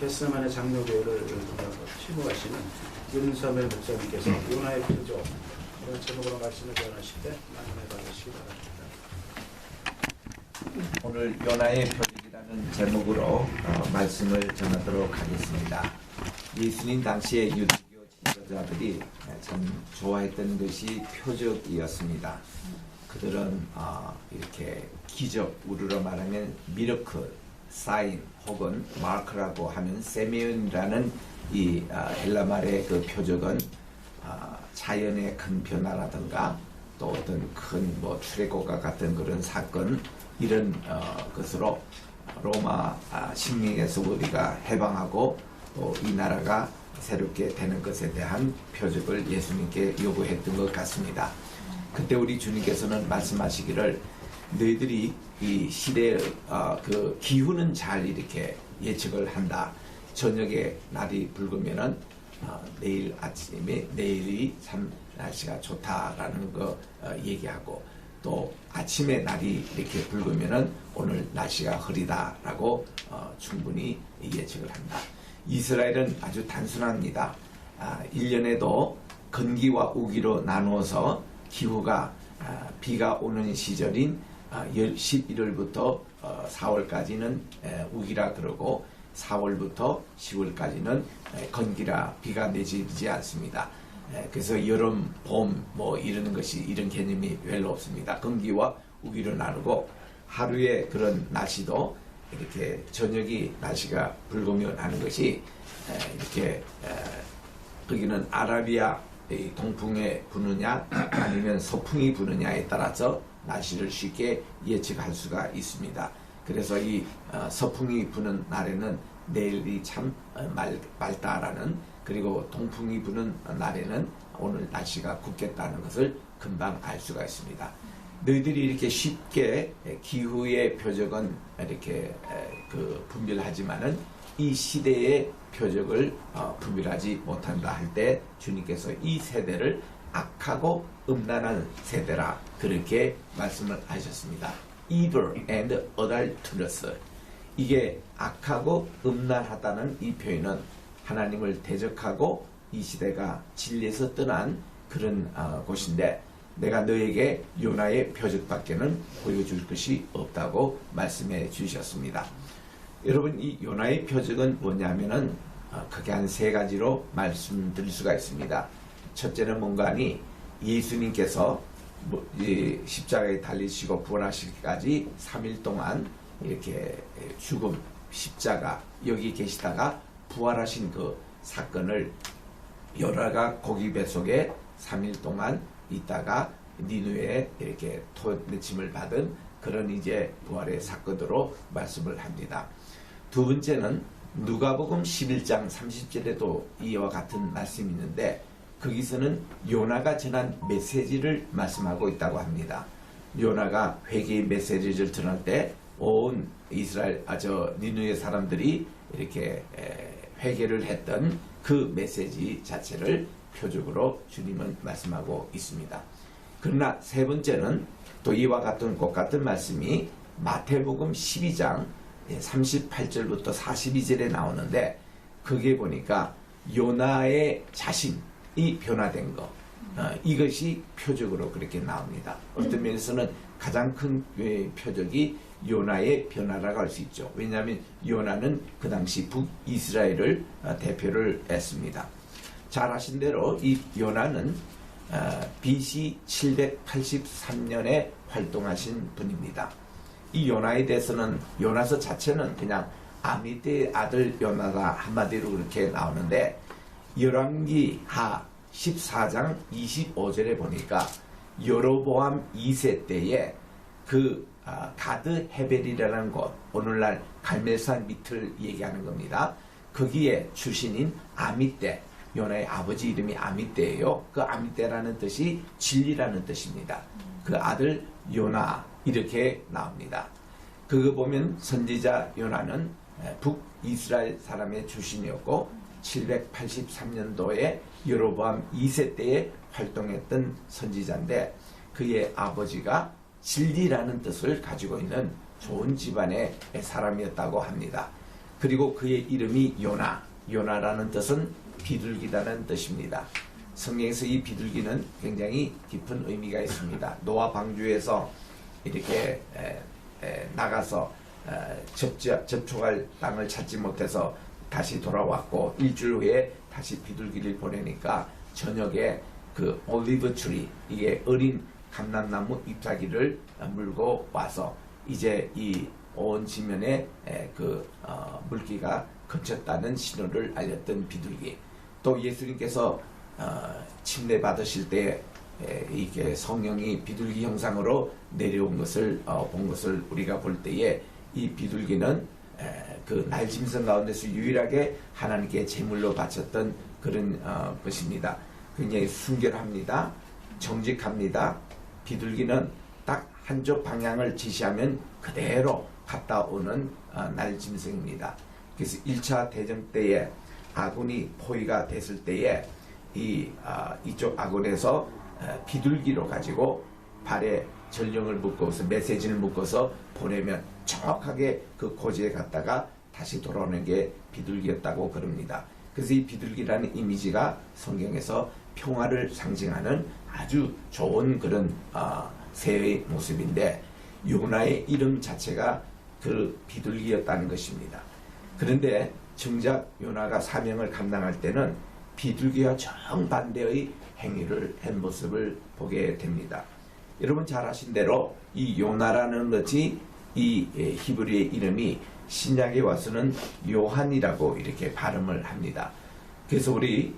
게스만의 장로교회를 치부하시는 윤서멜 목사님께서 요나의 표적 이런 제목으로 말씀을 전하실 때 만남해 받으시기 바랍니다. 오늘 요나의 표적이라는 제목으로 말씀을 전하도록 하겠습니다. 예수님 당시의 유대교 지도자들이 참 좋아했던 것이 표적이었습니다. 그들은 이렇게 기적, 우리로 말하면 미러클, 사인 혹은 마크라고 하는 세미온이라는 이 헬라말의 그 표적은 자연의 큰 변화라든가 또 어떤 큰 출애굽과 같은 그런 사건 이런 것으로 로마 식민에서 우리가 해방하고 또 이 나라가 새롭게 되는 것에 대한 표적을 예수님께 요구했던 것 같습니다. 그때 우리 주님께서는 말씀하시기를 너희들이 이 시대의 그 기후는 잘 이렇게 예측을 한다. 저녁에 날이 붉으면은 내일 아침에 내일이 참 날씨가 좋다라는 거 얘기하고 또 아침에 날이 이렇게 붉으면은 오늘 날씨가 흐리다라고 충분히 예측을 한다. 이스라엘은 아주 단순합니다. 1년에도 건기와 우기로 나누어서 기후가 비가 오는 시절인 11월부터 4월까지는 우기라 그러고 4월부터 10월까지는 건기라 비가 내리지 않습니다. 그래서 여름, 봄 이런 것이 이런 개념이 별로 없습니다. 건기와 우기로 나누고 하루의 그런 날씨도 이렇게 저녁이 날씨가 붉으며 나는 것이 이렇게 거기는 아라비아 동풍에 부느냐 아니면 서풍이 부느냐에 따라서 날씨를 쉽게 예측할 수가 있습니다. 그래서 이 서풍이 부는 날에는 내일이 참 맑다라는 그리고 동풍이 부는 날에는 오늘 날씨가 굽겠다는 것을 금방 알 수가 있습니다. 너희들이 이렇게 쉽게 기후의 표적은 이렇게 분별하지만은 이 시대의 표적을 분별하지 못한다 할 때 주님께서 이 세대를 악하고 음란한 세대라 그렇게 말씀을 하셨습니다. Evil and adulterous. 이게 악하고 음란하다는 이 표현은 하나님을 대적하고 이 시대가 진리에서 떠난 그런 곳인데 내가 너에게 요나의 표적밖에는 보여줄 것이 없다고 말씀해 주셨습니다. 여러분 이 요나의 표적은 뭐냐면은 크게 한 세 가지로 말씀드릴 수가 있습니다. 첫째는 뭔가 하니 예수님께서 십자가에 달리시고 부활하시기까지 3일 동안 이렇게 죽음, 십자가 여기 계시다가 부활하신 그 사건을 요나가 고기 뱃속에 3일 동안 있다가 니느웨에 이렇게 토맺힘을 받은 그런 이제 부활의 사건으로 말씀을 합니다. 두 번째는 누가복음 11장 30절에도 이와 같은 말씀이 있는데 거기서는 요나가 전한 메시지를 말씀하고 있다고 합니다. 요나가 회개의 메시지를 전할 때 온 이스라엘 니느웨 사람들이 이렇게 회개를 했던 그 메시지 자체를 표적으로 주님은 말씀하고 있습니다. 그러나 세 번째는 또 이와 같은 똑같은 말씀이 마태복음 12장 38절부터 42절에 나오는데 거기에 보니까 요나의 자신이 변화된 거 이것이 표적으로 그렇게 나옵니다. 어떤 면에서는 가장 큰 표적이 요나의 변화라고 할 수 있죠. 왜냐하면 요나는 그 당시 북이스라엘을 대표를 했습니다. 잘 아신 대로 이 요나는 BC 783년에 활동하신 분입니다. 이 요나에 대해서는 요나서 자체는 그냥 아미떼의 아들 요나다 한마디로 그렇게 나오는데 열왕기하 14장 25절에 보니까 여로보암 2세 때에 그 가드 헤벨이라는 곳 오늘날 갈멜산 밑을 얘기하는 겁니다. 거기에 출신인 아미떼 요나의 아버지 이름이 아미떼예요. 그 아미떼라는 뜻이 진리라는 뜻입니다. 그 아들 요나 이렇게 나옵니다. 그거 보면 선지자 요나는 북이스라엘 사람의 출신이었고 783년도에 여로보암 2세 때에 활동했던 선지자인데 그의 아버지가 진리라는 뜻을 가지고 있는 좋은 집안의 사람이었다고 합니다. 그리고 그의 이름이 요나. 요나라는 뜻은 비둘기라는 뜻입니다. 성경에서 이 비둘기는 굉장히 깊은 의미가 있습니다. 노아 방주에서 이렇게 나가서 접촉할 땅을 찾지 못해서 다시 돌아왔고 일주일 후에 다시 비둘기를 보내니까 저녁에 그 올리브 트리, 이게 어린 감람나무 잎사귀를 물고 와서 이제 이 온 지면에 물기가 그쳤다는 신호를 알렸던 비둘기. 또 예수님께서 침례 받으실 때 이게 성령이 비둘기 형상으로 내려온 것을 본 것을 우리가 볼 때에 이 비둘기는 그 날짐승 가운데서 유일하게 하나님께 제물로 바쳤던 그런 것입니다. 굉장히 순결합니다. 정직합니다. 비둘기는 딱 한쪽 방향을 지시하면 그대로 갔다 오는 날짐승입니다. 그래서 1차 대전 때에 아군이 포위가 됐을 때에 이쪽 아군에서 비둘기로 가지고 발에 전령을 묶어서 메시지를 묶어서 보내면 정확하게 그 고지에 갔다가 다시 돌아오는 게 비둘기였다고 그럽니다. 그래서 이 비둘기라는 이미지가 성경에서 평화를 상징하는 아주 좋은 그런 새의 모습인데 요나의 이름 자체가 그 비둘기였다는 것입니다. 그런데 정작 요나가 사명을 감당할 때는 비둘기와 정반대의 행위를 한 모습을 보게 됩니다. 여러분 잘 아신 대로 이 요나라는 것이 이 히브리의 이름이 신약에 와서는 요한이라고 이렇게 발음을 합니다. 그래서 우리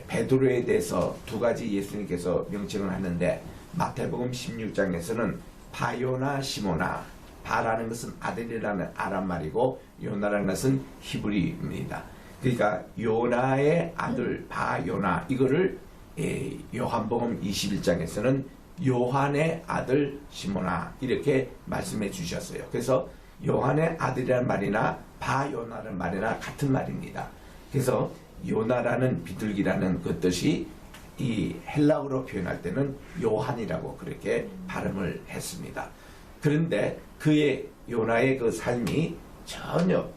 베드로에 대해서 두 가지 예수님께서 명칭을 하는데 마태복음 16장에서는 바요나 시모나, 바라는 것은 아들이라는 아람 말이고 요나라는 것은 히브리입니다. 그러니까 요나의 아들 바요나, 이거를 요한복음 21장에서는 요한의 아들 시모나 이렇게 말씀해 주셨어요. 그래서 요한의 아들이라는 말이나 바요나라는 말이나 같은 말입니다. 그래서 요나라는 비둘기라는 그 뜻이 이 헬라어로 표현할 때는 요한이라고 그렇게 발음을 했습니다. 그런데 그의 요나의 그 삶이 전혀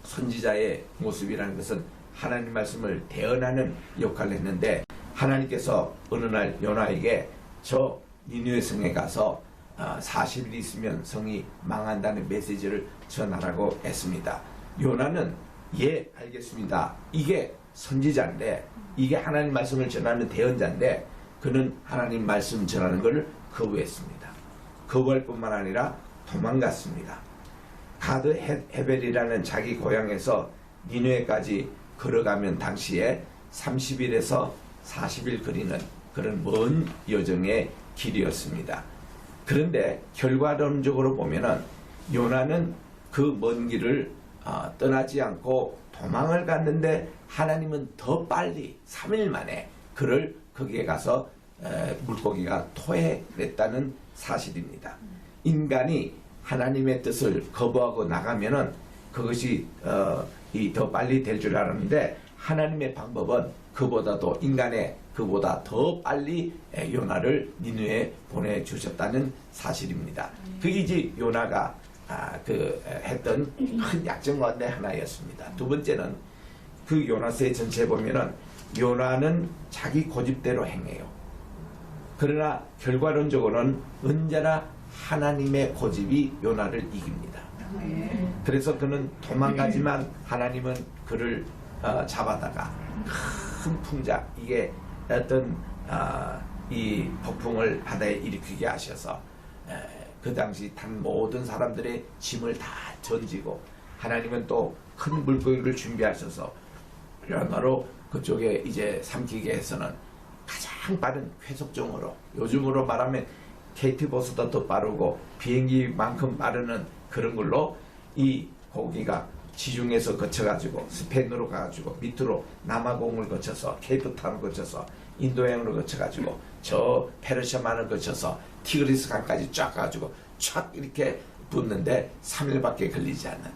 선지자의 모습이라는 것은 하나님 말씀을 대언하는 역할을 했는데 하나님께서 어느 날 요나에게 저 니느웨 성에 가서 40일 있으면 성이 망한다는 메시지를 전하라고 했습니다. 요나는 예 알겠습니다. 이게 선지자인데 이게 하나님 말씀을 전하는 대언자인데 그는 하나님 말씀 전하는 것을 거부했습니다. 거부할 뿐만 아니라 도망갔습니다. 가드 헤벨이라는 자기 고향에서 니느웨까지 걸어가면 당시에 30일에서 40일 거리는 그런 먼 여정의 길이었습니다. 그런데 결과론적으로 보면은 요나는 그 먼 길을 떠나지 않고 도망을 갔는데 하나님은 더 빨리 3일 만에 그를 거기에 가서 물고기가 토해냈다는 사실입니다. 인간이 하나님의 뜻을 거부하고 나가면은 그것이 더 빨리 될 줄 알았는데 하나님의 방법은 그보다도 인간의 그보다 더 빨리 요나를 니느웨에 보내주셨다는 사실입니다. 그게 이제 요나가 했던 큰 약점 가운데 하나였습니다. 두 번째는 그 요나서의 전체에 보면은 요나는 자기 고집대로 행해요. 그러나 결과론적으로는 언제나 하나님의 고집이 요나를 이깁니다. 그래서 그는 도망가지만 하나님은 그를 잡아다가 큰 풍자, 이게 어떤 이 폭풍을 바다에 일으키게 하셔서 그 당시 탄 모든 사람들의 짐을 다 던지고 하나님은 또 큰 물고기를 준비하셔서 요나로 그쪽에 이제 삼키게 해서는 가장 빠른 회속종으로, 요즘으로 말하면 KT버스보다 더 빠르고 비행기만큼 빠르는 그런 걸로 이 고기가 지중해에서 거쳐가지고 스페인으로 가가지고 밑으로 남아공을 거쳐서 케이프타운을 거쳐서 인도양으로 거쳐가지고 저 페르시아만을 거쳐서 티그리스 강까지 쫙 가가지고 쫙 이렇게 붙는데 3일밖에 걸리지 않는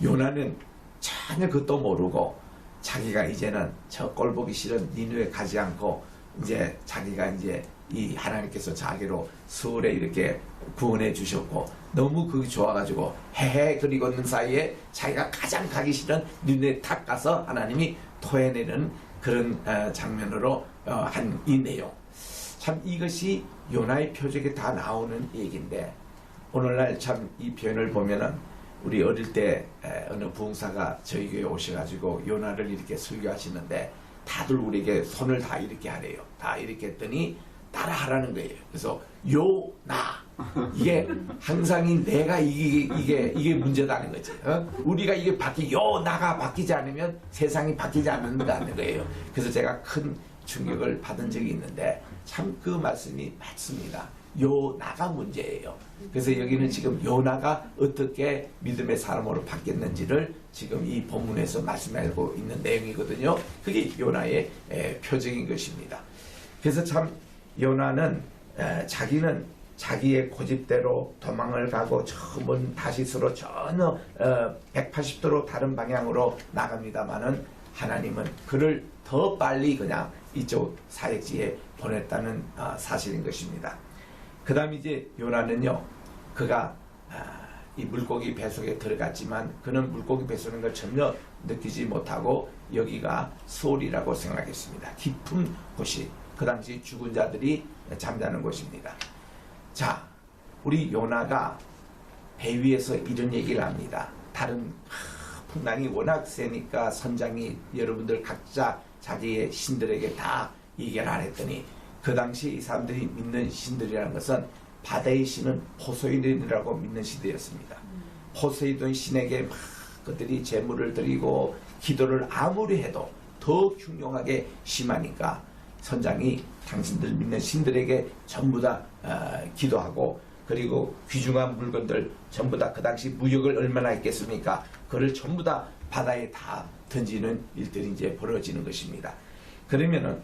요나는 전혀 그것도 모르고 자기가 이제는 저 꼴보기 싫은 니느웨 가지 않고 이제 자기가 이제 이 하나님께서 자기로 수월에 이렇게 구원해 주셨고 너무 그게 좋아가지고 헤헤 그리고 있는 사이에 자기가 가장 가기 싫은 니네 탁 가서 하나님이 토해내는 그런 장면으로 한 이 내용. 참 이것이 요나의 표적에 다 나오는 얘기인데 오늘날 참 이 표현을 보면은 우리 어릴 때 어느 부흥사가 저희 교회에 오셔가지고 요나를 이렇게 설교하시는데 다들 우리에게 손을 다 이렇게 하래요. 다 이렇게 했더니 따라하라는 거예요. 그래서 요나 이게 항상 내가 이게 문제다는 거지. 우리가 이게 요나가 바뀌지 않으면 세상이 바뀌지 않는다는 거예요. 그래서 제가 큰 충격을 받은 적이 있는데 참 그 말씀이 맞습니다. 요나가 문제예요. 그래서 여기는 지금 요나가 어떻게 믿음의 사람으로 바뀌었는지를 지금 이 본문에서 말씀하고 있는 내용이거든요. 그게 요나의 표적인 것입니다. 그래서 참 요나는 자기는 자기의 고집대로 도망을 가고 처음은 다시스로 전혀 180도로 다른 방향으로 나갑니다마는 하나님은 그를 더 빨리 그냥 이쪽 사역지에 보냈다는 사실인 것입니다. 그 다음 이제 요나는요, 그가 이 물고기 뱃속에 들어갔지만 그는 물고기 뱃속인 걸 전혀 느끼지 못하고 여기가 수월이라고 생각했습니다. 깊은 곳이 그 당시 죽은 자들이 잠자는 곳입니다. 자, 우리 요나가 배 위에서 이런 얘기를 합니다. 다른 풍랑이 워낙 세니까 선장이 여러분들 각자 자기의 신들에게 다 얘기를 안 했더니 그 당시 이 사람들이 믿는 신들이라는 것은 바다의 신은 포세이돈이라고 믿는 신들이었습니다. 포세이돈 신에게 막 그들이 제물을 드리고 기도를 아무리 해도 더 흉흉하게 심하니까 선장이 당신들 믿는 신들에게 전부 다 기도하고 그리고 귀중한 물건들 전부 다 그 당시 무역을 얼마나 했겠습니까? 그걸 전부 다 바다에 다 던지는 일들이 이제 벌어지는 것입니다. 그러면은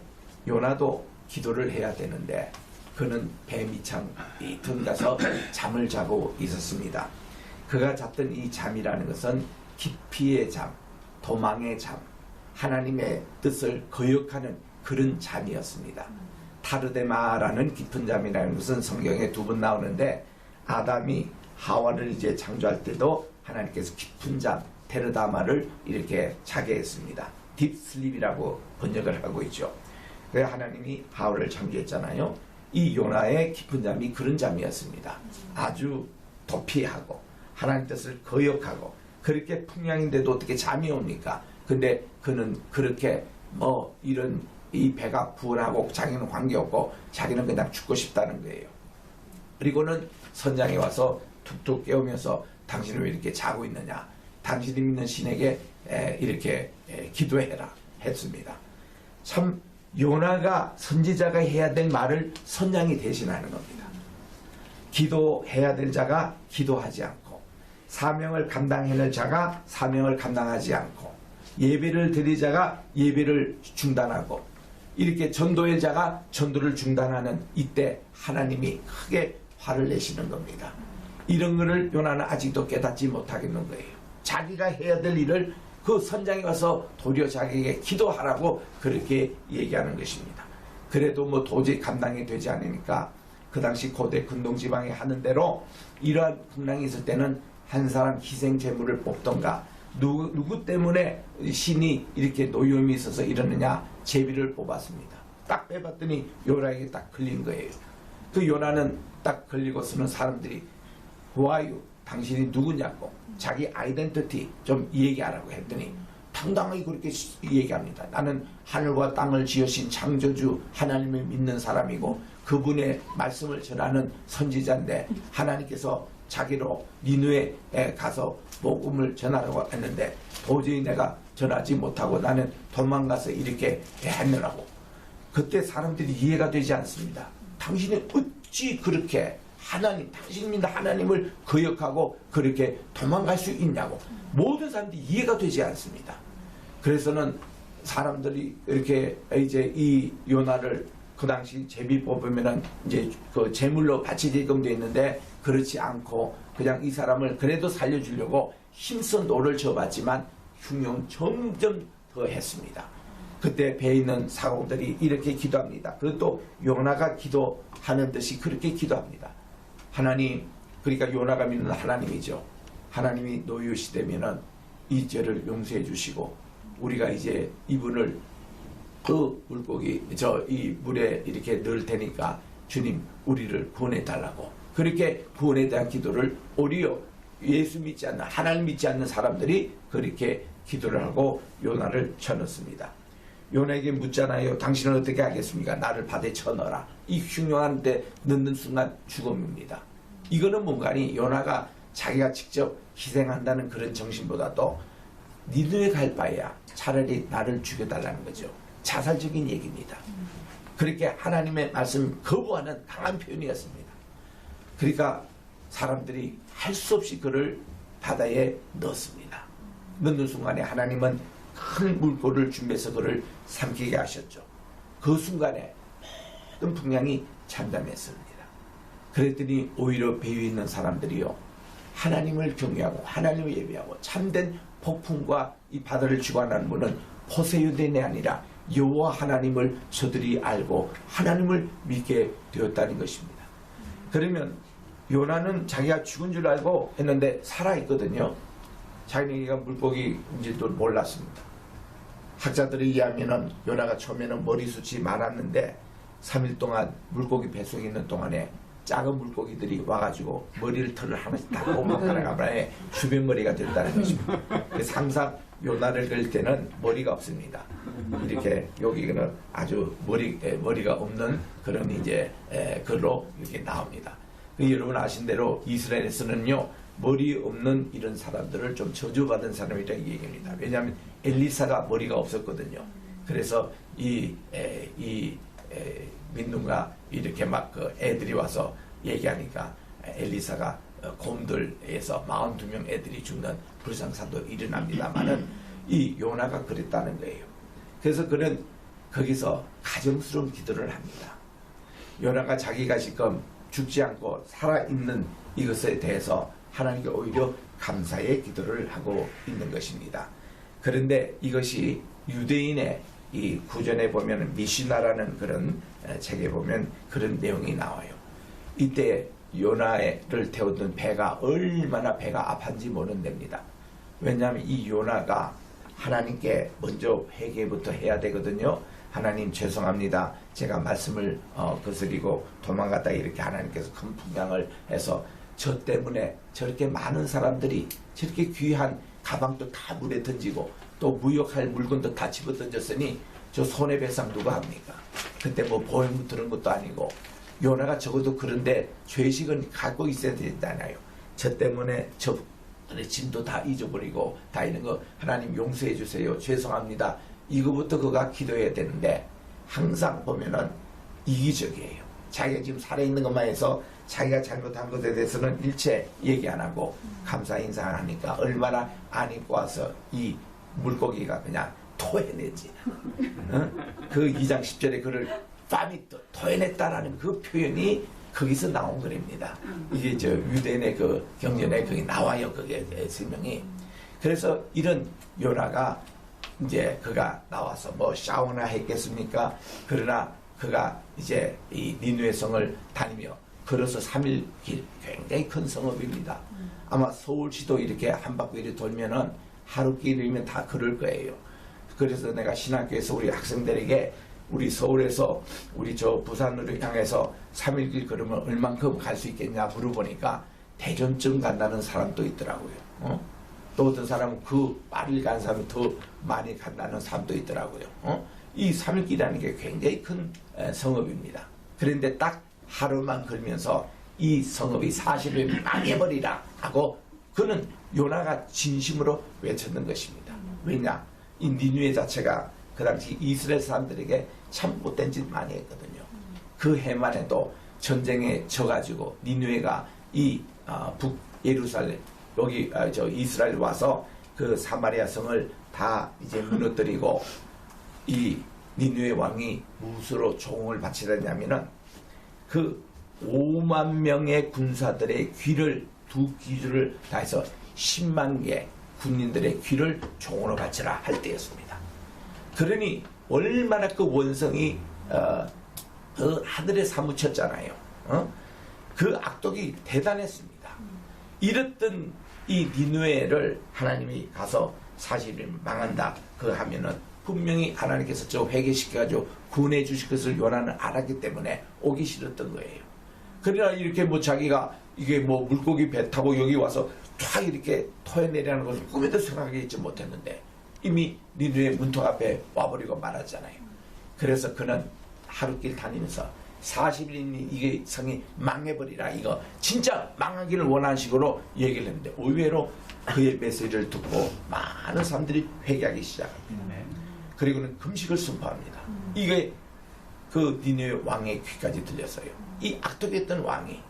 요나도 기도를 해야 되는데 그는 배 밑창 이 등 가서 잠을 자고 있었습니다. 그가 잤던 이 잠이라는 것은 기피의 잠, 도망의 잠, 하나님의 뜻을 거역하는 그런 잠이었습니다. 타르데마라는 깊은 잠이라는 것은 성경에 2번 나오는데 아담이 하와를 이제 창조할 때도 하나님께서 깊은 잠, 테르다마를 이렇게 자게 했습니다. 딥슬립이라고 번역을 하고 있죠. 그래서 하나님이 하와를 창조했잖아요. 이 요나의 깊은 잠이 그런 잠이었습니다. 아주 도피하고 하나님 뜻을 거역하고 그렇게 풍랑인데도 어떻게 잠이 옵니까? 근데 그는 그렇게 이런 이 배가 구원하고 자기는 관계없고 자기는 그냥 죽고 싶다는 거예요. 그리고는 선장이 와서 툭툭 깨우면서 당신은 왜 이렇게 자고 있느냐? 당신이 믿는 신에게 이렇게 기도해라 했습니다. 참 요나가 선지자가 해야 될 말을 선장이 대신하는 겁니다. 기도해야 될 자가 기도하지 않고 사명을 감당해낼 자가 사명을 감당하지 않고 예배를 드릴 자가 예배를 중단하고 이렇게 전도의 자가 전도를 중단하는 이때 하나님이 크게 화를 내시는 겁니다. 이런 거를 요나는 아직도 깨닫지 못하겠는 거예요. 자기가 해야 될 일을 그 선장이 와서 도리어 자기에게 기도하라고 그렇게 얘기하는 것입니다. 그래도 도저히 감당이 되지 않으니까 그 당시 고대 근동지방에 하는 대로 이러한 풍랑이 있을 때는 한 사람 희생 제물을 뽑던가 누구 때문에 신이 이렇게 노여움이 있어서 이러느냐 제비를 뽑았습니다. 딱 빼봤더니 요나에게 딱 걸린 거예요. 그 요나는 딱 걸리고서는 사람들이 와유 당신이 누구냐고 자기 아이덴티티 좀 얘기하라고 했더니 당당하게 그렇게 얘기합니다. 나는 하늘과 땅을 지으신 창조주 하나님을 믿는 사람이고 그분의 말씀을 전하는 선지자인데 하나님께서 자기로 니느웨에 가서 복음을 전하라고 했는데 도저히 내가 전하지 못하고 나는 도망가서 이렇게 했느라고. 그때 사람들이 이해가 되지 않습니다. 당신이 어찌 그렇게 당신 믿는 하나님을 거역하고 그렇게 도망갈 수 있냐고. 모든 사람들이 이해가 되지 않습니다. 그래서는 사람들이 이렇게 이제 이 요나를 그 당시 제비 뽑으면은 이제 그 제물로 바치게끔 돼 있는데 그렇지 않고 그냥 이 사람을 그래도 살려주려고 힘써 노를 져봤지만 흉용 점점 더 했습니다. 그때 배에 있는 사공들이 이렇게 기도합니다. 그것도 요나가 기도하는 듯이 그렇게 기도합니다. 하나님, 그러니까 요나가 믿는 하나님이죠. 하나님이 노유시되면은 이 죄를 용서해 주시고 우리가 이제 이분을 그 물고기 이 물에 이렇게 넣을 테니까 주님 우리를 구원해 달라고, 그렇게 구원에 대한 기도를 오히려 예수 믿지 않는, 하나님 믿지 않는 사람들이 그렇게 기도를 하고 요나를 쳐넣습니다. 요나에게 묻잖아요. 당신은 어떻게 하겠습니까? 나를 바다에 쳐넣어라. 이 흉흉한 데 넣는 순간 죽음입니다. 이거는 뭔가니 요나가 자기가 직접 희생한다는 그런 정신보다도 니느웨 갈 바에야 차라리 나를 죽여달라는 거죠. 자살적인 얘기입니다. 그렇게 하나님의 말씀 거부하는 강한 표현이었습니다. 그러니까 사람들이 할 수 없이 그를 바다에 넣었습니다. 넣는 순간에 하나님은 큰 물고를 준비해서 그를 삼키게 하셨죠. 그 순간에 모든 풍랑이 잠잠했습니다. 그랬더니 오히려 배 위에 있는 사람들이요, 하나님을 경외하고 하나님을 예배하고 참된 폭풍과 이 바다를 주관하는 분은 포세이돈이 아니라 여호와 하나님을 저들이 알고 하나님을 믿게 되었다는 것입니다. 그러면 요나는 자기가 죽은 줄 알고 했는데 살아있거든요. 자기가 물고기인지도 몰랐습니다. 학자들에 의하면은 요나가 처음에는 머리숱이 많았는데 3일 동안 물고기 뱃속에 있는 동안에 작은 물고기들이 와가지고 머리를 털을 하나씩 다 뽑아가라가면 주변머리가 된다는 것입니다. 그래서 항상 요나를 그릴 때는 머리가 없습니다. 이렇게 여기는 아주 머리가 없는 그런 이제 글로 이렇게 나옵니다. 여러분 아신 대로 이스라엘에서는요, 머리 없는 이런 사람들을 좀 저주받은 사람이라고 얘기합니다. 왜냐하면 엘리사가 머리가 없었거든요. 그래서 민둥과 이렇게 막 그 애들이 와서 얘기하니까 엘리사가 곰들에서 42명 애들이 죽는 불상사도 일어납니다만은 이 요나가 그랬다는 거예요. 그래서 그는 거기서 가정스러운 기도를 합니다. 요나가 자기가 지금 죽지 않고 살아있는 이것에 대해서 하나님께 오히려 감사의 기도를 하고 있는 것입니다. 그런데 이것이 유대인의 이 구전에 보면 미시나라는 그런 책에 보면 그런 내용이 나와요. 이때 요나를 태우던 배가 얼마나 배가 아팠는지 모른답니다. 왜냐하면 이 요나가 하나님께 먼저 회개부터 해야 되거든요. 하나님 죄송합니다. 제가 말씀을 거스리고 도망갔다 이렇게 하나님께서 큰 풍랑을 해서 저 때문에 저렇게 많은 사람들이 저렇게 귀한 가방도 다 물에 던지고 또 무역할 물건도 다 집어 던졌으니 저 손해배상 누가 합니까? 그때 뭐 보험 들은 것도 아니고 요나가 적어도 그런데 죄식은 갖고 있어야 되잖아요. 저 때문에 저 짐도 다 잊어버리고 다 이런 거 하나님 용서해 주세요. 죄송합니다. 이거부터 그가 기도해야 되는데 항상 보면은 이기적이에요. 자기가 지금 살아있는 것만 해서 자기가 잘못한 것에 대해서는 일체 얘기 안 하고 감사 인사를 하니까 얼마나 안 입고 와서 이 물고기가 그냥 토해내지. 그 2장 10절에 그를 밤이 토해냈다라는 그 표현이 거기서 나온 글입니다. 이게 저 유대인의 그 경전에 거기 나와요. 그게 설명이. 그래서 이런 요나가 이제 그가 나와서 뭐 샤워나 했겠습니까? 그러나 그가 이제 이 니느웨 성을 다니며 걸어서 3일 길, 굉장히 큰 성읍입니다. 아마 서울시도 이렇게 한 바퀴를 돌면은 하루 길이면 다 걸을 거예요. 그래서 내가 신학교에서 우리 학생들에게 우리 서울에서 우리 저 부산으로 향해서 3일 길 걸으면 얼만큼 갈 수 있겠냐 물어보니까 대전쯤 간다는 사람도 있더라고요. 또 어떤 사람은 그 말을 간 사람이 더 많이 간다는 사람도 있더라고요. 이 3일 길이라는 게 굉장히 큰 성읍입니다. 그런데 딱 하루만 걸면서 이 성읍이 사실을 망해버리라 하고 그는 요나가 진심으로 외쳤는 것입니다. 왜냐? 이 니느웨 자체가 그 당시 이스라엘 사람들에게 참 못된 짓 많이 했거든요. 그 해만 해도 전쟁에 져가지고 니느웨가 이 북예루살렘 여기 저 이스라엘 와서 그 사마리아 성을 다 이제 무너뜨리고 이 니느웨 왕이 무엇으로 종을 바치려냐면은 그 5만 명의 군사들의 귀를 두 귀를 다해서 10만 개 군인들의 귀를 종으로 바치라 할 때였습니다. 그러니 얼마나 그 원성이 그 하늘에 사무쳤잖아요. 그 악독이 대단했습니다. 이랬던 이 니느웨를 하나님이 가서 사실은 망한다 그 하면은 분명히 하나님께서 저 회개시켜가지고 구원해 주실 것을 요나는 알았기 때문에 오기 싫었던 거예요. 그러나 이렇게 뭐 자기가 이게 뭐 물고기 배 타고 여기 와서 쫙 이렇게 토해내려는 것을 꿈에도 생각하지 못했는데 이미 니느웨 문턱 앞에 와버리고 말았잖아요. 그래서 그는 하루길 다니면서 40일이니 이게 성이 망해버리라, 이거 진짜 망하기를 원하는 식으로 얘기를 했는데 의외로 그의 메시지를 듣고 많은 사람들이 회개하기 시작합니다. 그리고는 금식을 선포합니다. 이게 그 니느웨 왕의 귀까지 들렸어요. 이 악독했던 왕이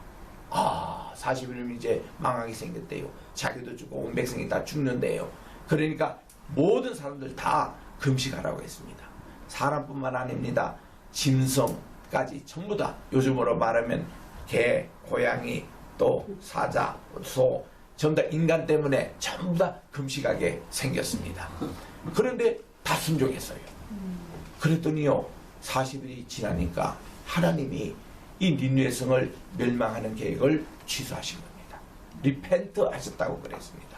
40일이면 이제 망하게 생겼대요. 자기도 죽고 온 백성이 다 죽는데요. 그러니까 모든 사람들 다 금식하라고 했습니다. 사람뿐만 아닙니다. 짐승까지 전부 다, 요즘으로 말하면 개, 고양이, 또 사자, 소, 전부 다 인간 때문에 전부 다 금식하게 생겼습니다. 그런데 다 순종했어요. 그랬더니요, 40일이 지나니까 하나님이 이 니느웨 성을 멸망하는 계획을 취소하신 겁니다. 리펜트 하셨다고 그랬습니다.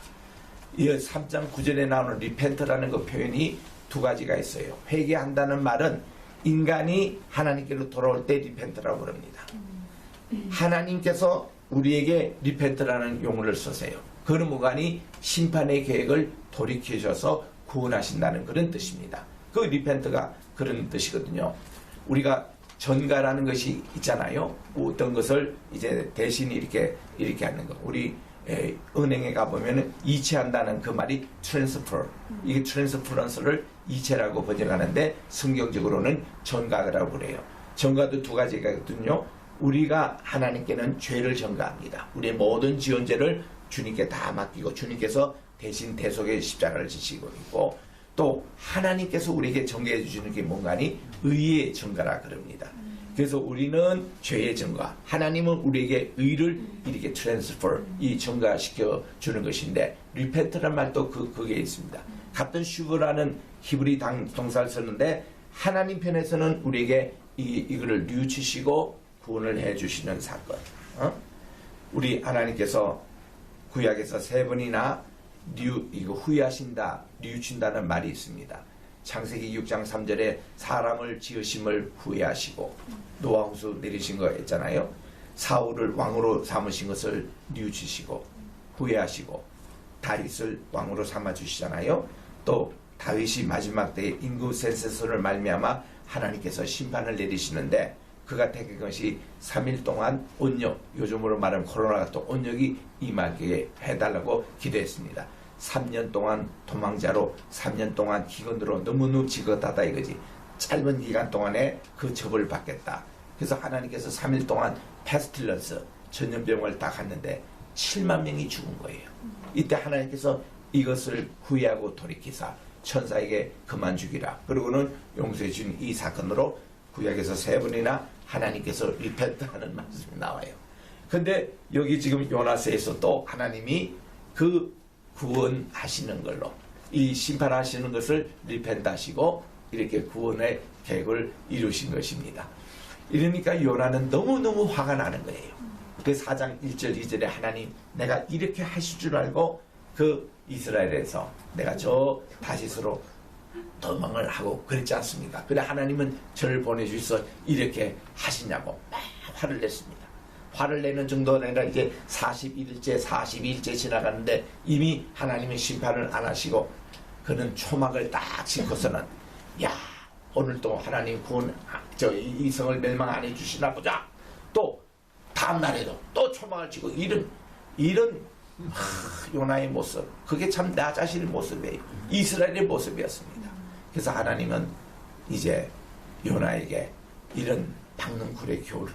이 3장 9절에 나오는 리펜트라는 그 표현이 두 가지가 있어요. 회개한다는 말은 인간이 하나님께로 돌아올 때 리펜트라고 그럽니다. 하나님께서 우리에게 리펜트라는 용어를 쓰세요. 그런 무관이 심판의 계획을 돌이키셔서 구원하신다는 그런 뜻입니다. 그 리펜트가 그런 뜻이거든요. 우리가 전가라는 것이 있잖아요. 어떤 것을 이제 대신 이렇게 하는 거. 우리 은행에 가보면 이체한다는 그 말이 트랜스퍼. 이게 트랜스퍼런스를 이체라고 번역하는데 성경적으로는 전가라고 그래요. 전가도 두 가지가 있거든요. 우리가 하나님께는 죄를 전가합니다. 우리의 모든 지은 죄를 주님께 다 맡기고 주님께서 대신 대속의 십자가를 지시고 있고, 또 하나님께서 우리에게 전가해 주시는 게 뭔가니 의의 전가라 그럽니다. 그래서 우리는 죄의 전가, 하나님은 우리에게 의를 이렇게 트랜스퍼, 이 전가시켜 주는 것인데, 리펜트란 말도 그게 있습니다. 같은 슈그라는 히브리 동사를 쓰는데 하나님 편에서는 우리에게 이거를 뉘우치시고 구원을 해 주시는 사건. 우리 하나님께서 구약에서 3번이나 이거 후회하신다, 뉘우친다는 말이 있습니다. 창세기 6장 3절에 사람을 지으심을 후회하시고 노아홍수 내리신 거 있잖아요. 사울을 왕으로 삼으신 것을 뉘우치시고 후회하시고 다윗을 왕으로 삼아 주시잖아요. 또 다윗이 마지막 때에 인구 센서스를 말미암아 하나님께서 심판을 내리시는데 그가 택한 것이 3일 동안 온역, 요즘으로 말하면 코로나 같은 온역이 임하게 해달라고 기도했습니다. 3년 동안 도망자로 3년 동안 기근으로 너무너무 지긋하다 이거지. 짧은 기간 동안에 그 처벌을 받겠다. 그래서 하나님께서 3일 동안 패스틸런스, 전염병을 딱 갔는데 7만 명이 죽은 거예요. 이때 하나님께서 이것을 후회하고 돌이키사 천사에게 그만 죽이라. 그리고는 용서해 준 이 사건으로 구약에서 3번이나 하나님께서 리펜트하는 말씀이 나와요. 근데 여기 지금 요나서에서 또 하나님이 그 구원하시는 걸로 이 심판하시는 것을 리펜트하시고 이렇게 구원의 계획을 이루신 것입니다. 이러니까 요나는 너무너무 화가 나는 거예요. 그 4장 1절 2절에 하나님, 내가 이렇게 하실 줄 알고 그 이스라엘에서 내가 저 다시스로 도망을 하고 그랬지 않습니까? 근데 하나님은 저를 보내주셔서 이렇게 하시냐고 막 화를 냈습니다. 화를 내는 정도가 아니라 이제 41일째 42일째 지나가는데 이미 하나님은 심판을 안 하시고 그는 초막을 딱 짚고서는 야, 오늘도 하나님 구원 이 성을 멸망 안 해주시나 보자. 또 다음 날에도 또 초막을 짚고 이런 요나의 모습, 그게 참 나 자신의 모습이에요. 이스라엘의 모습이었습니다. 그래서 하나님은 이제 요나에게 이런 박능쿨의 교훈을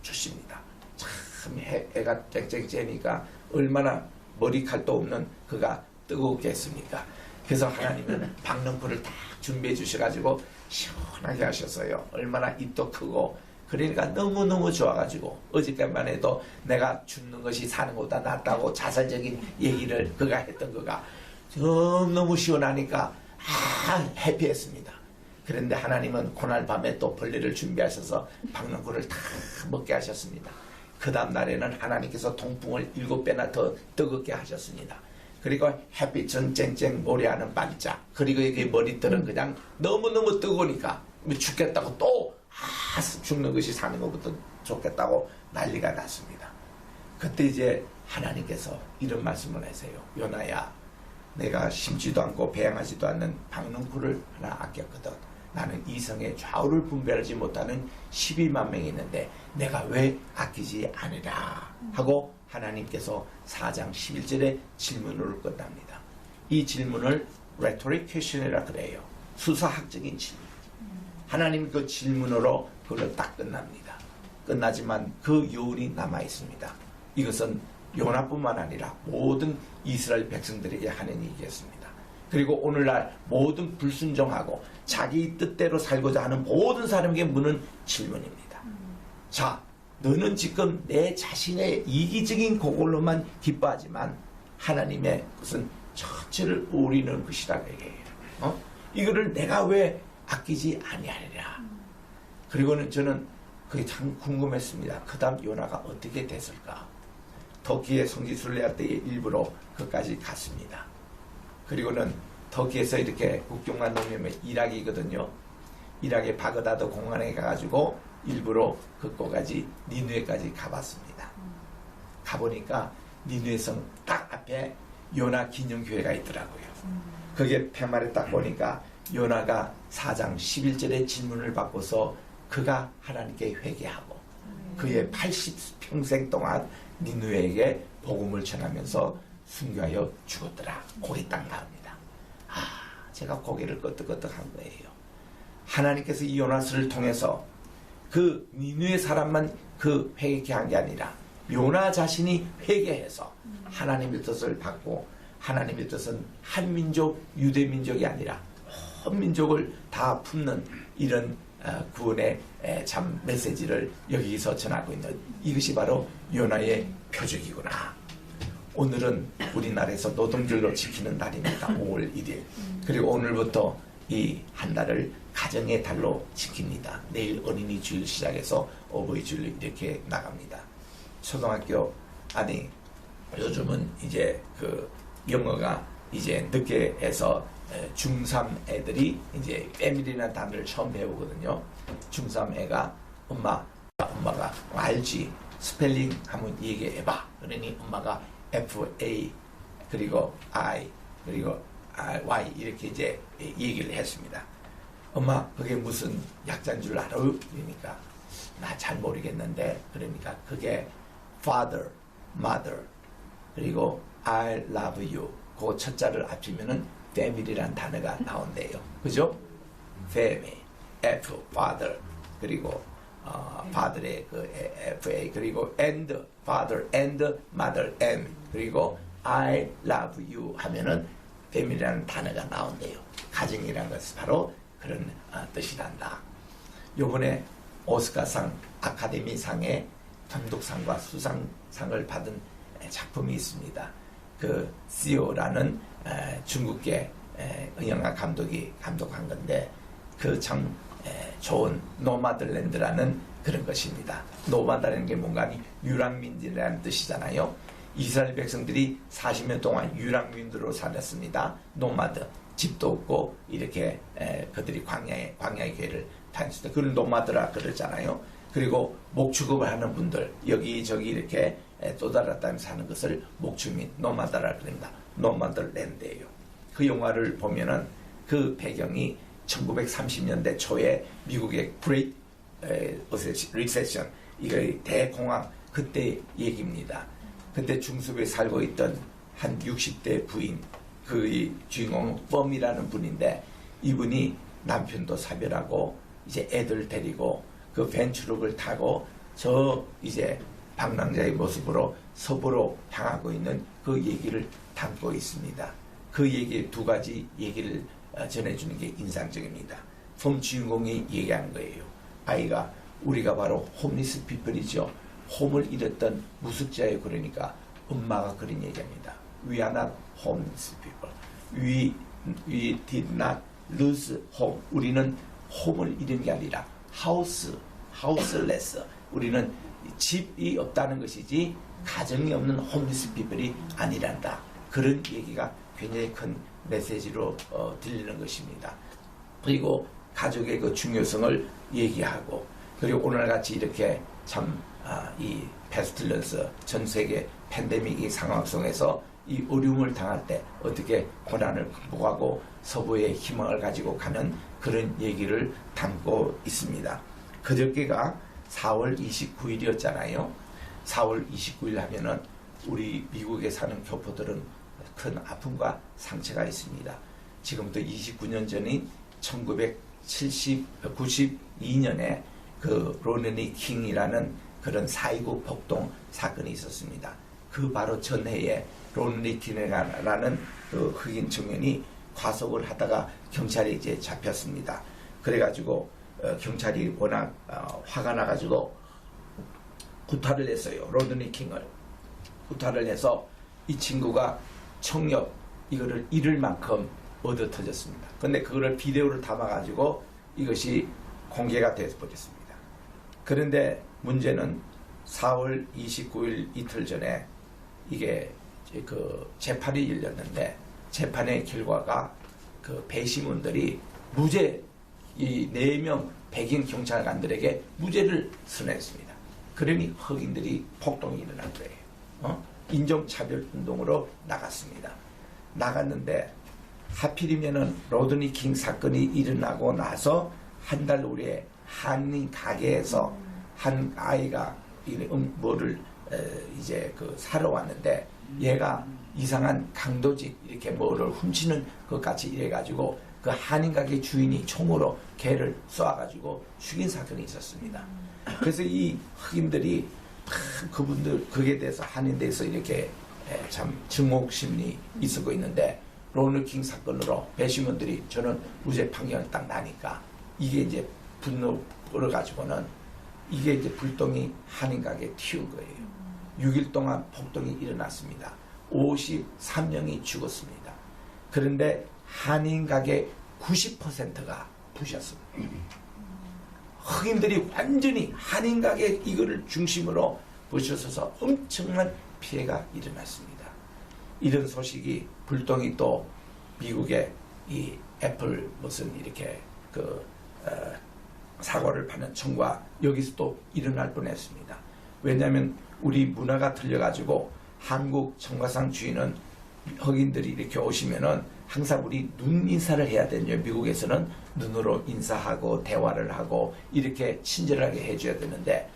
주십니다. 참 해가 쨍쨍 쬐니까 얼마나 머리칼도 없는 그가 뜨겁겠습니까? 그래서 하나님은 박능쿨을 딱 준비해 주셔가지고 시원하게 하셨어요. 얼마나 입도 크고. 그러니까 너무너무 좋아가지고 어저께만 해도 내가 죽는 것이 사는 것보다 낫다고 자살적인 얘기를 그가 했던 거가 너무 시원하니까 해피했습니다. 그런데 하나님은 그날 밤에 또 벌레를 준비하셔서 박농쿨을 다 먹게 하셨습니다. 그 다음 날에는 하나님께서 동풍을 7배나 더 뜨겁게 하셨습니다. 그리고 햇빛은 쨍쨍 모래하는 반짝, 그리고 이 머리털은 그냥 너무너무 뜨거우니까 죽겠다고 또 죽는 것이 사는 것부터 좋겠다고 난리가 났습니다. 그때 이제 하나님께서 이런 말씀을 하세요. 요나야, 내가 심지도 않고 배양하지도 않는 박농쿨을 하나 아꼈거든. 나는 이성의 좌우를 분별하지 못하는 12만 명이 있는데 내가 왜 아끼지 않으라 하고 하나님께서 4장 11절에 질문으로 끝납니다. 이 질문을 rhetoric question이라 그래요. 수사학적인 질문. 하나님 그 질문으로 그걸로 딱 끝납니다. 끝나지만 그 여운이 남아 있습니다. 이것은 요나뿐만 아니라 모든 이스라엘 백성들에게 하는 얘기였습니다. 그리고 오늘날 모든 불순종하고 자기 뜻대로 살고자 하는 모든 사람에게 묻는 질문입니다. 자, 너는 지금 내 자신의 이기적인 그걸로만 기뻐하지만 하나님의 것은 전체를 우리는 것이다. 이거를 내가 왜 아끼지 아니하리라. 그리고는 저는 그게 참 궁금했습니다. 그 다음 요나가 어떻게 됐을까? 터키의 성지순례할 때 일부러 그까지 갔습니다. 그리고는 터키에서 이렇게 국경만 넘으면 이락이거든요. 이락의 바그다드 공항에 가가지고 일부러 그거까지 니누에까지 가봤습니다. 가보니까 니누의 성 딱 앞에 요나 기념교회가 있더라고요. 거기에 팻말에 딱 보니까 요나가 4장 11절의 질문을 받고서 그가 하나님께 회개하고 그의 80평생 동안 니누에게 복음을 전하면서 순교하여 죽었더라. 거기 딱 나옵니다. 제가 고개를 끄덕끄덕한 거예요. 하나님께서 이 요나스를 통해서 그 니누의 사람만 그 회개케 한 게 아니라 요나 자신이 회개해서 하나님의 뜻을 받고 하나님의 뜻은 한 민족, 유대 민족이 아니라 온 민족을 다 품는 이런 구원의 참 메시지를 여기서 전하고 있는 이것이 바로 요나의 표적이구나. 오늘은 우리나라에서 노동절로 지키는 날입니다. 5월 1일. 그리고 오늘부터 이 한 달을 가정의 달로 지킵니다. 내일 어린이 주일 시작해서 어버이 주일 이렇게 나갑니다. 초등학교 아니 요즘은 이제 그 영어가 이제 늦게 해서 중3 애들이 이제 패밀리라는 단어를 처음 배우거든요. 중3 애가 엄마가 알지 스펠링 한번 얘기해봐. 그러니 엄마가 FA 그리고 I 그리고 Y 이렇게 이제 얘기를 했습니다. 엄마 그게 무슨 약자인 줄 알아요? 그러니까 나 잘 모르겠는데 그러니까 그게 father, mother 그리고 I love you 그 첫 자를 합치면은 family란 단어가 나온대요. 그죠? family, F, father 그리고 father의 그 FA 그리고 and father and mother M 그리고 I love you 하면은 family라는 단어가 나온대요. 가정이라는 것은 바로 그런 뜻이란다. 요번에 오스카상 아카데미상의 감독상과 수상상을 받은 작품이 있습니다. 그 CEO라는 중국계 영화 감독이 감독한 건데 그 참 좋은 노마드랜드라는 그런 것입니다. 노마드라는 게 뭔가 유랑민들이라는 뜻이잖아요. 이스라엘 백성들이 40년 동안 유랑민들로 살았습니다. 노마드 집도 없고 이렇게 그들이 광야의 길을 다녔을 때 그걸 노마드라 그러잖아요. 그리고 목축업을 하는 분들 여기저기 이렇게 떠돌아다니면서 사는 것을 목축민 노마드라 그럽니다. 노마드랜드예요. 그 영화를 보면은 그 배경이 1930년대 초에 미국의 Great Recession 이거 대공황 그때 얘기입니다. 그때 중수부에 살고 있던 한 60대 부인 그 주인공 펌이라는 분인데 이분이 남편도 사별하고 이제 애들 데리고 그 벤츠룩을 타고 저 이제 방랑자의 모습으로 서부로 향하고 있는 그 얘기를 담고 있습니다. 그 얘기 두 가지 얘기를 전해주는 게 인상적입니다. 펌 주인공이 얘기하는 거예요. 아이가 우리가 바로 홈리스 피플이죠. 홈을 잃었던 무숙자예요. 그러니까 엄마가 그런 얘기합니다. We are not homeless people. We did not lose home. 우리는 홈을 잃은 게 아니라 하우스레스. 우리는 집이 없다는 것이지 가정이 없는 홈리스 피플이 아니란다. 그런 얘기가 굉장히 큰 메시지로 들리는 것입니다. 그리고 가족의 그 중요성을 얘기하고, 그리고 오늘같이 이렇게 참 이 페스틸런스 전 세계 팬데믹 이 상황 속에서 이 어려움을 당할 때 어떻게 고난을 극복하고 서부의 희망을 가지고 가는 그런 얘기를 담고 있습니다. 그저께가 4월 29일이었잖아요. 4월 29일 하면은 우리 미국에 사는 교포들은 큰 아픔과 상처가 있습니다. 지금부터 29년 전인 1992년에 그 로너니 킹이라는 그런 4.29 폭동 사건이 있었습니다. 그 바로 전해에 로너니 킹이라는 그 흑인 청년이 과속을 하다가 경찰에 이제 잡혔습니다. 그래가지고 경찰이 워낙 화가 나가지고 구타를 했어요. 로너니 킹을 구타를 해서 이 친구가 청력 이거를 잃을 만큼 얻어 터졌습니다. 근데 그거를 비디오를 담아가지고 이것이 공개가 되어버렸습니다. 그런데 문제는 4월 29일 이틀 전에 이게 그 재판이 열렸는데 재판의 결과가 그 배심원들이 무죄, 이 4명 백인 경찰관들에게 무죄를 선언했습니다. 그러니 흑인들이 폭동이 일어난 거예요. 인종차별 운동으로 나갔습니다. 나갔는데 하필이면은 로드니 킹 사건이 일어나고 나서 한 달 후에 한인 가게에서 한 아이가 뭐를 이제 그 사러 왔는데 얘가 이상한 강도직 이렇게 뭐를 훔치는 것 같이 이래가지고 그 한인 가게 주인이 총으로 걔를 쏘아가지고 죽인 사건이 있었습니다. 그래서 이 흑인들이 그분들 그에 대해서 한인 대해서 이렇게 참 증오심이 있고 있는데 로너킹 사건으로 배심원들이 저는 무죄 판결을 딱 나니까 이게 이제 분노를 가지고는 이게 이제 불똥이 한인 가게에 튀운 거예요. 6일 동안 폭동이 일어났습니다. 53명이 죽었습니다. 그런데 한인 가게 90%가 부셨습니다. 흑인들이 완전히 한인 가게 이거를 중심으로 부셔서 엄청난 피해가 일어났습니다. 이런 소식이 불똥이 또 미국의 이 애플 무슨 이렇게 사과를 파는 청과 여기서 또 일어날 뻔했습니다. 왜냐하면 우리 문화가 틀려가지고 한국 청과상 주인은 흑인들이 이렇게 오시면은 항상 우리 눈 인사를 해야 되죠. 미국에서는 눈으로 인사하고 대화를 하고 이렇게 친절하게 해줘야 되는데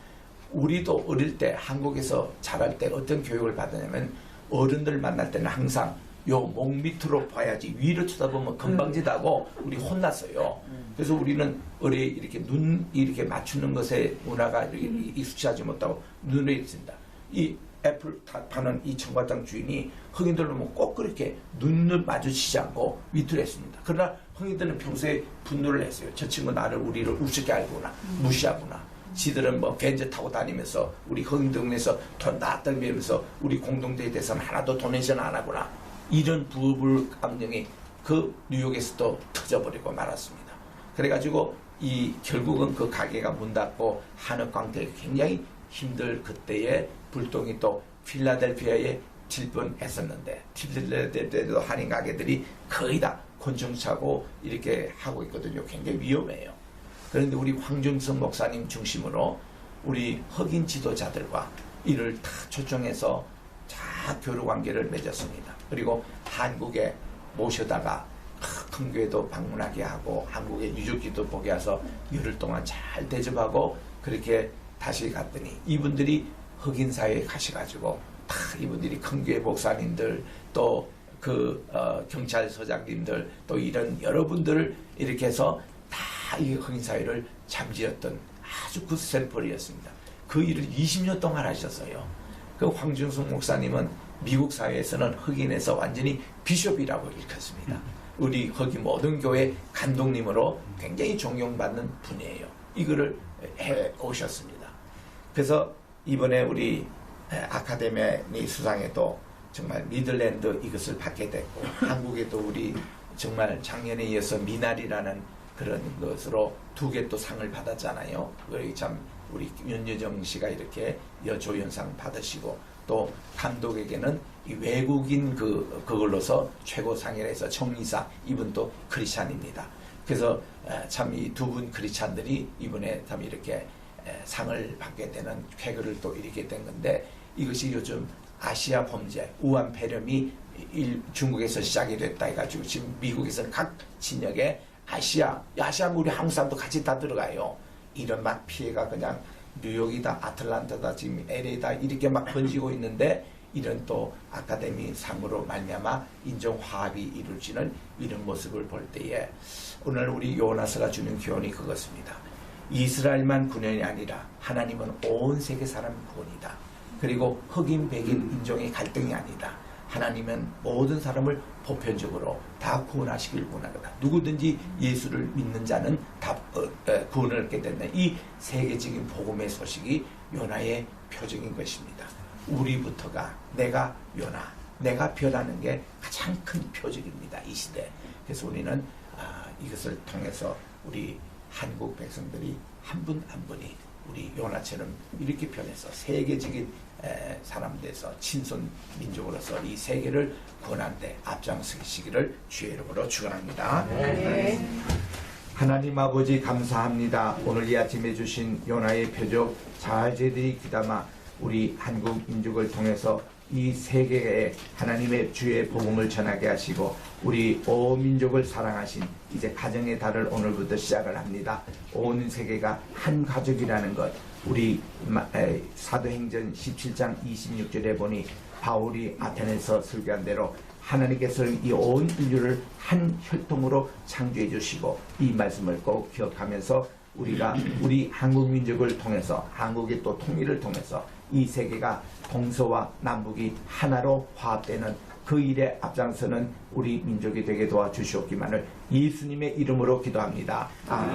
우리도 어릴 때 한국에서 자랄 때 어떤 교육을 받았냐면 어른들 만날 때는 항상 요 목 밑으로 봐야지 위로 쳐다보면 건방지다고 우리 혼났어요. 그래서 우리는 이렇게 눈 이렇게 맞추는 것에 문화가 이렇게 익숙하지 못하고 눈에 있습니다. 이 애플 파는 이 청과장 주인이 흑인들을 보면 꼭 그렇게 눈을 마주치지 않고 위투를 했습니다. 그러나 흑인들은 평소에 분노를 했어요. 저 친구 나를 우리를 우습게 알구나 무시하구나. 지들은 뭐 벤츠 타고 다니면서 우리 흑인 동네에서 돈 다 떨면서 우리 공동체에 대해서는 하나도 도네이션 안 하구나. 이런 부불 감정이 그 뉴욕에서도 터져버리고 말았습니다. 그래가지고 이 결국은 그 가게가 문 닫고 한옥 광택이 굉장히 힘들 그때에 불똥이 또 필라델피아에 질 뻔했었는데 필라델피아에도 한인 가게들이 거의 다 곤충차고 이렇게 하고 있거든요. 굉장히 위험해요. 그런데 우리 황준성 목사님 중심으로 우리 흑인 지도자들과 이를 다 초청해서 다 교류 관계를 맺었습니다. 그리고 한국에 모셔다가 큰 교회도 방문하게 하고 한국의 유적지도 보게 해서 열흘 동안 잘 대접하고 그렇게 다시 갔더니 이분들이 흑인 사회에 가셔가지고 다 이분들이 큰 교회 목사님들 또 경찰서장님들 또 이런 여러분들을 이렇게 해서 다 이 흑인 사회를 잠재웠던 아주 굿 샘플이었습니다. 그 일을 20년 동안 하셨어요. 그 황준성 목사님은 미국 사회에서는 흑인에서 완전히 비숍이라고 일컫습니다. 우리 흑인 모든 교회 감독님으로 굉장히 존경받는 분이에요. 이거를 해 오셨습니다. 그래서 이번에 우리 아카데미 수상에도 정말 미들랜드 이것을 받게 됐고 한국에도 우리 정말 작년에 이어서 미나리라는 그런 것으로 2개 또 상을 받았잖아요. 우리 윤여정 씨가 이렇게 여조연상 받으시고, 또 감독에게는 이 외국인 그걸로서 최고상이라 해서 정의사, 이분도 크리스찬입니다. 그래서 참 이 2분 크리스찬들이 이번에 참 이렇게 상을 받게 되는 쾌거를 또 이루게 된 건데, 이것이 요즘 아시아 범죄, 우한 폐렴이 중국에서 시작이 됐다 해가지고 지금 미국에서는 각 진역에 아시아 우리 한국 사람도 같이 다 들어가요. 이런 막 피해가 그냥 뉴욕이다, 아틀란타다, 지금 LA다 이렇게 막 번지고 있는데, 이런 또 아카데미 상으로 말미암아 인종 화합이 이루어지는 이런 모습을 볼 때에 오늘 우리 요나서가 주는 교훈이 그것입니다. 이스라엘만 구원이 아니라 하나님은 온 세계 사람 구원이다. 그리고 흑인, 백인, 인종의 갈등이 아니다. 하나님은 모든 사람을 보편적으로 다 구원하시길 원하거든. 누구든지 예수를 믿는 자는 다 구원을 얻게 된다. 이 세계적인 복음의 소식이 요나의 표적인 것입니다. 우리부터가 내가 요나, 내가 변하는 게 가장 큰 표적입니다. 이 시대. 그래서 우리는 이것을 통해서 우리 한국 백성들이 한 분 한 분이 우리 요나처럼 이렇게 변해서 세계적인 사람 돼서 친선 민족으로서 이 세계를 구원하는 데 앞장서시기를 주의 이름으로 축원합니다. 네. 하나님 아버지 감사합니다. 오늘 이 아침에 주신 요나의 표적 잘 저희들이 귀담아 우리 한국 민족을 통해서 이 세계에 하나님의 주의 복음을 전하게 하시고 우리 온 민족을 사랑하신 이제 가정의 달을 오늘부터 시작을 합니다. 온 세계가 한 가족이라는 것, 우리 사도행전 17장 26절에 보니 바울이 아테네에서 설교한 대로 하나님께서 이 온 인류를 한 혈통으로 창조해 주시고, 이 말씀을 꼭 기억하면서 우리가 우리 한국 민족을 통해서, 한국의 또 통일을 통해서 이 세계가 동서와 남북이 하나로 화합되는 그 일에 앞장서는 우리 민족이 되게 도와주시옵기만을 예수님의 이름으로 기도합니다. 아멘.